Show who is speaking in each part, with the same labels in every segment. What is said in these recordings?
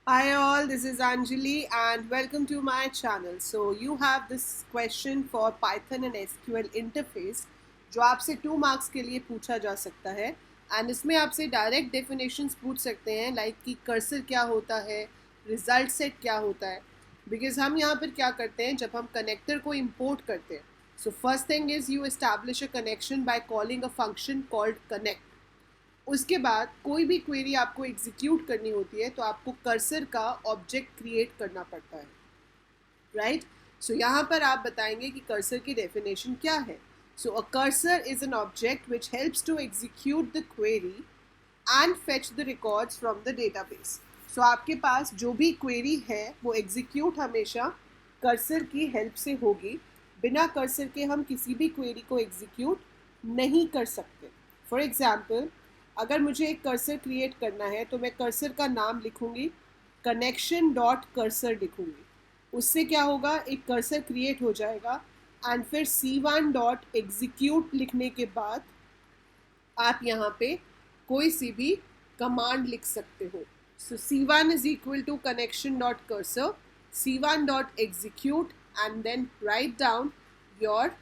Speaker 1: Hi all, this is Anjali and welcome to my channel. So you have this question for Python and SQL interface जो आपसे 2 marks के लिए पूछा जा सकता है एंड इसमें आपसे डायरेक्ट डेफिनेशंस पूछ सकते हैं लाइक कि कर्सर क्या होता है, रिजल्ट सेट क्या होता है। बिकॉज हम यहाँ पर क्या करते हैं जब हम कनेक्टर को इम्पोर्ट करते हैं। So first thing is you establish a connection by calling a function called connect. उसके बाद कोई भी क्वेरी आपको एग्जीक्यूट करनी होती है तो आपको कर्सर का ऑब्जेक्ट क्रिएट करना पड़ता है, राइट। सो यहाँ पर आप बताएंगे कि कर्सर की डेफिनेशन क्या है। So a cursor is an object which helps to execute the query and fetch the records from the database. So आपके पास जो भी क्वेरी है वो एग्जीक्यूट हमेशा कर्सर की हेल्प से होगी। बिना कर्सर के हम किसी भी क्वेरी को एग्जीक्यूट नहीं कर सकते। फॉर एग्जाम्पल, अगर मुझे एक कर्सर क्रिएट करना है तो मैं कर्सर का नाम लिखूंगी, कनेक्शन डॉट कर्सर लिखूंगी। उससे क्या होगा, एक कर्सर क्रिएट हो जाएगा एंड फिर C1 डॉट एग्जीक्यूट लिखने के बाद आप यहाँ पे कोई सी भी कमांड लिख सकते हो। So C1 is equal to connection dot cursor, C1 dot execute and then write down your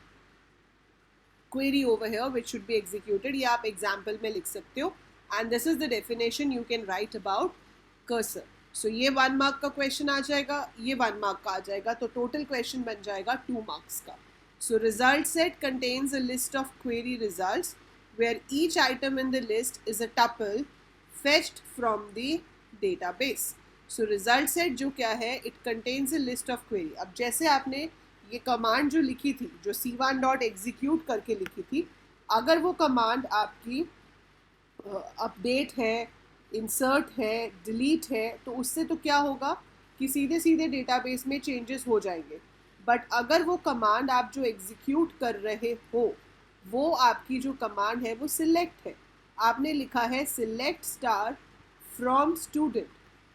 Speaker 1: query over here which should be executed. ये आप example में लिख सकते हो and this is the definition you can write about cursor. So ये 1 mark का question आ जाएगा, ये 1 mark का आ जाएगा, तो total question बन जाएगा 2 marks का. So result set contains a list of query results where each item in the list is a tuple fetched from the database. So result set जो क्या है, it contains a list of query. अब जैसे आपने ये command जो लिखी थी, जो C1 डॉट एग्जीक्यूट करके लिखी थी, अगर वो कमांड आपकी अपडेट है, इंसर्ट है, डिलीट है, तो उससे तो क्या होगा कि सीधे सीधे डेटाबेस में चेंजेस हो जाएंगे। बट अगर वो कमांड आप जो एग्जीक्यूट कर रहे हो वो आपकी जो कमांड है वो सिलेक्ट है, आपने लिखा है सिलेक्ट स्टार फ्रॉम स्टूडेंट,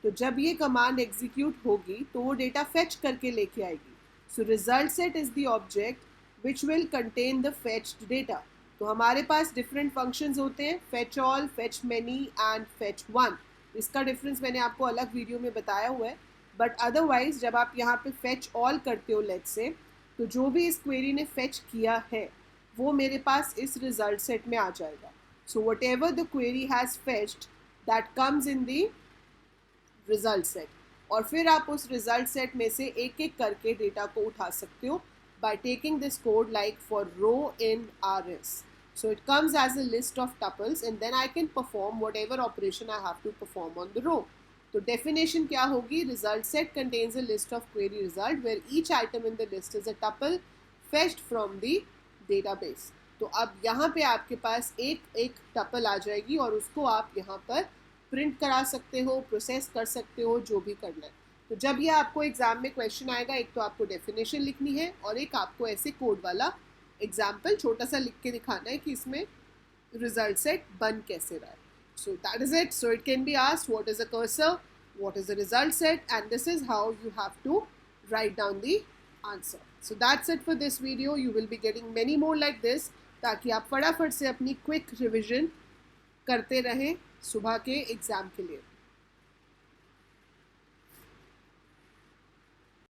Speaker 1: तो जब ये कमांड एग्जीक्यूट होगी तो वो डेटा फेच करके लेके आएगी। So result set is the object which will contain the fetched data. तो हमारे पास different functions होते हैं, fetch all, fetch many and fetch one. इसका difference मैंने आपको अलग वीडियो में बताया हुआ है, but otherwise जब आप यहाँ पे fetch all करते हो let's say, तो जो भी इस query ने fetch किया है वो मेरे पास इस result set में आ जाएगा. So whatever the query has fetched that comes in the result set. और फिर आप उस रिजल्ट सेट में से एक एक करके डेटा को उठा सकते हो by taking this code like for row in RS. So it comes as a list of tuples and then I can perform whatever operation I have to perform on the row. तो definition क्या होगी, result set contains a list of query result where each item in the list is a tuple fetched from the database. तो अब यहाँ पे आपके पास एक एक टपल आ जाएगी और उसको आप यहाँ पर प्रिंट करा सकते हो, प्रोसेस कर सकते हो, जो भी करना है। तो जब ये आपको एग्जाम में क्वेश्चन आएगा, एक तो आपको डेफिनेशन लिखनी है और एक आपको ऐसे कोड वाला एग्जाम्पल छोटा सा लिख के दिखाना है कि इसमें रिजल्ट सेट बन कैसे रहा है। So that is it. So it can be asked what is a cursor, what is the result set, and this is how you have to write down the answer. So that's it for this video. You will be getting many more like this ताकि आप फटाफट से अपनी quick revision करते रहें सुबह के exam के लिए।